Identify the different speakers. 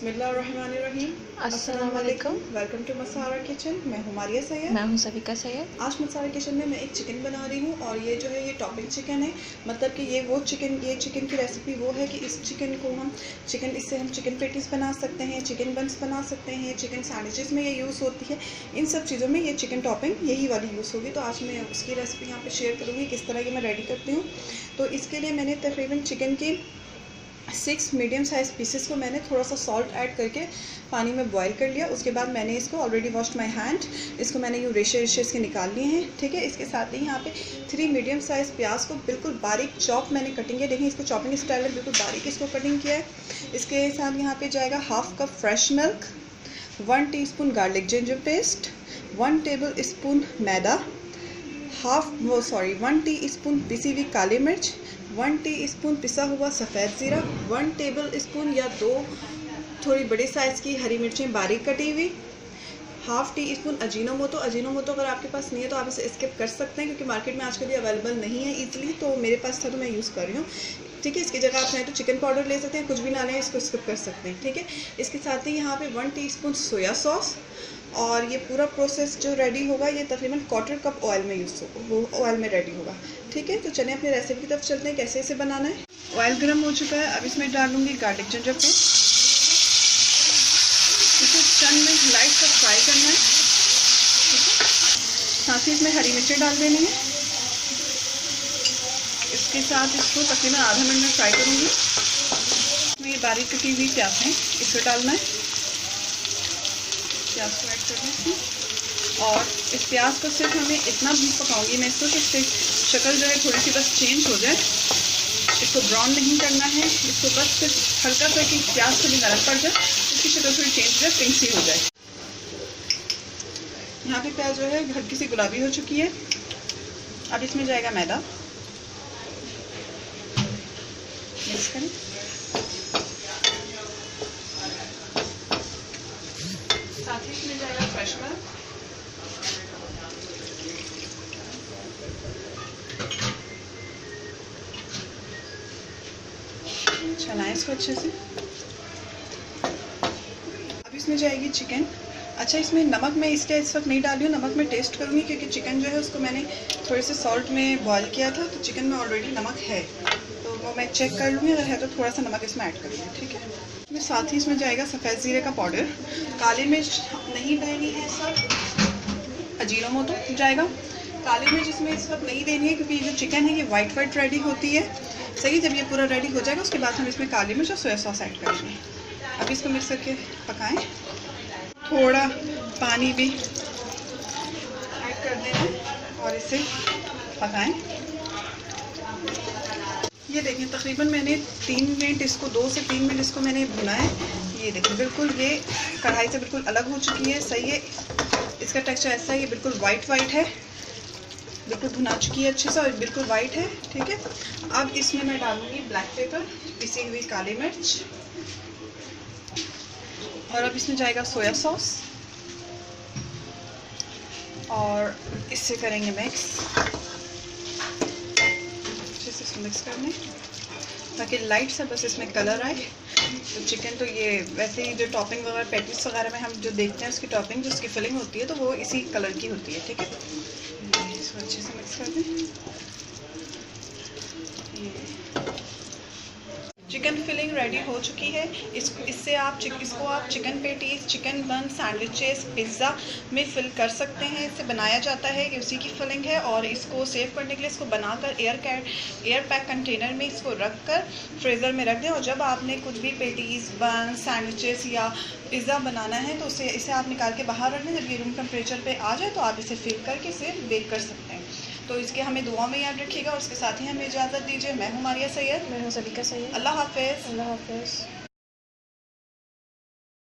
Speaker 1: बिस्मिल्लाहिर्रहमानिर्रहीम।
Speaker 2: अस्सलाम वालेकुम।
Speaker 1: Welcome to Masara kitchen. मैं हूँ मारिया सैयद।
Speaker 2: मैं हूँ सविका सैयद।
Speaker 1: आज मसारा किचन में मैं एक चिकन बना रही हूँ और ये जो है ये टॉपिंग चिकन है। मतलब कि ये चिकन की रेसिपी वो है कि इस चिकन को इससे हम चिकन पेटीज बना सकते हैं, चिकन बंस बना सकते हैं, चिकन सैंडविचेस में ये यूज़ होती है। इन सब चीज़ों में ये चिकन टॉपिंग यही वाली यूज़ होगी। तो आज मैं उसकी रेसिपी यहाँ पे शेयर करूँगी किस तरह की मैं रेडी करती हूँ। तो इसके लिए मैंने तकरीबन चिकन की 6 मीडियम साइज़ पीसेस को मैंने थोड़ा सा सॉल्ट ऐड करके पानी में बॉईल कर लिया। उसके बाद मैंने इसको ऑलरेडी वॉश्ड माय हैंड, इसको मैंने यूँ रेशे इसके निकाल लिए हैं। ठीक है, इसके साथ ही यहाँ पे 3 मीडियम साइज़ प्याज को बिल्कुल बारीक चॉप मैंने कटिंग है। देखिए इसको चॉपिंग स्टाइल में बिल्कुल बारीक इसको कटिंग किया है। इसके साथ यहाँ पे जाएगा half cup fresh milk, 1 teaspoon garlic ginger paste, 1 tablespoon मैदा, 1 टीस्पून पिसी हुई काली मिर्च, 1 टीस्पून पिसा हुआ सफ़ेद ज़ीरा, 1 टेबल स्पून या 2 थोड़ी बड़ी साइज़ की हरी मिर्चें बारीक कटी हुई, half tea spoon Ajinomoto. Ajinomoto अगर आपके पास नहीं है तो आप इसे स्किप कर सकते हैं क्योंकि मार्केट में आजकल ये अवेलेबल नहीं है इजीली। तो मेरे पास था तो मैं यूज़ कर रही हूँ। ठीक है, इसकी जगह आप चाहें तो चिकन पाउडर ले सकते हैं, कुछ भी ना लें, इसको स्किप कर सकते हैं। ठीक है, इसके साथ ही यहाँ पे 1 टीस्पून सोया सॉस। और ये पूरा प्रोसेस जो रेडी होगा ये तकरीबन 1/4 कप ऑयल में ऑयल में रेडी होगा। ठीक है, तो चलिए अपनी रेसिपी की तरफ चलते हैं कैसे इसे बनाना है। ऑयल गर्म हो चुका है, अब इसमें डालूंगी गार्लिक जिंजर पेस्ट। इसे चंद मिनट लाइट सा फ्राई करना है। ठीक है, साथ ही इसमें हरी मिर्चें डाल देनी है। इसके साथ इसको तकरीबन आधा मिनट में फ्राई करूँगी। इसमें ये बारीक कटी हुई प्याज है, इसे डालना है। प्याज को ऐड करना है और इस प्याज को सिर्फ हमें इतना भी पकाऊंगी मैं इसको कि इसकी शक्ल जो है थोड़ी सी बस चेंज हो जाए। इसको ब्राउन नहीं करना है, इसको बस सिर्फ हल्का सा कि प्याज थोड़ी नरम पड़ जाए, इसकी शक्ल थोड़ी चेंज हो जाए, पिंक सी हो जाए। यहाँ पे प्याज जो है हल्की सी गुलाबी हो चुकी है। अब इसमें जाएगा मैदा, मिक्स करें। साथ ही इसमें जाएगा फ्रेश मिल्क, चलाएं इसको अच्छे से। अब इसमें जाएगी चिकन। अच्छा, इसमें नमक मैं इसलिए इस वक्त नहीं डाली हूँ, नमक मैं टेस्ट करूँगी क्योंकि चिकन जो है उसको मैंने थोड़े से सॉल्ट में बॉईल किया था, तो चिकन में ऑलरेडी नमक है, तो वो मैं चेक कर लूँगी, अगर है तो थोड़ा सा नमक इसमें ऐड कर लूँगी। ठीक है, इसमें साथ ही इसमें जाएगा सफ़ेद ज़ीरे का पाउडर, काली मिर्च नहीं डालनी है, सब अजीनोमोटो जाएगा। काली मिर्च इसमें इस वक्त नहीं देनी है क्योंकि जो चिकन है ये वाइट रेडी होती है। सही, जब ये पूरा रेडी हो जाएगा उसके बाद हम इसमें काली मिर्च और सोया सॉस ऐड करेंगे। अब इसको मिक्स करके पकाएं। थोड़ा पानी भी ऐड कर देना है और इसे पकाएं। ये देखें तकरीबन मैंने 3 मिनट इसको 2 से 3 मिनट इसको मैंने भुना है। ये देखें बिल्कुल ये कढ़ाई से बिल्कुल अलग हो चुकी है। सही है, इसका टेक्सचर ऐसा है, ये बिल्कुल वाइट है, बिल्कुल भुना चुकी है अच्छे से और बिल्कुल वाइट है। ठीक है, अब इसमें मैं डालूंगी ब्लैक पेपर, पिसी हुई काली मिर्च, और अब इसमें जाएगा सोया सॉस और इससे करेंगे मिक्स। अच्छे से इसको मिक्स करना है ताकि लाइट सा बस इसमें कलर आए। तो चिकन तो ये वैसे ही जो टॉपिंग वगैरह पैटीज वगैरह में हम जो देखते हैं उसकी टॉपिंग जो उसकी फिलिंग होती है तो वो इसी कलर की होती है। ठीक है, इसको अच्छे से मिक्स कर दें। चिकन फिलिंग रेडी हो चुकी है। इसको आप चिकन पेटीज, चिकन बन, सैंडविचेस, पिज़्ज़ा में फिल कर सकते हैं। इससे बनाया जाता है कि उसी की फिलिंग है। और इसको सेव करने के लिए इसको बनाकर एयर पैक कंटेनर में इसको रख कर फ्रीज़र में रख दें। और जब आपने कुछ भी पेटीज, बन, सैंडविचेस या पिज़्ज़ा बनाना है तो इसे आप निकाल के बाहर रख दें। जब ये रूम टेम्परेचर पे आ जाए तो आप इसे फिल करके इसे बेक कर सकते हैं। तो इसके हमें दुआ में याद रखिएगा और उसके साथ ही हमें इजाज़त दीजिए। मैं हूँ मारिया सैयद।
Speaker 2: मैं हूँ सविका सैयद।
Speaker 1: अल्लाह हाफ़िज़।
Speaker 2: अल्लाह हाफ़िज़।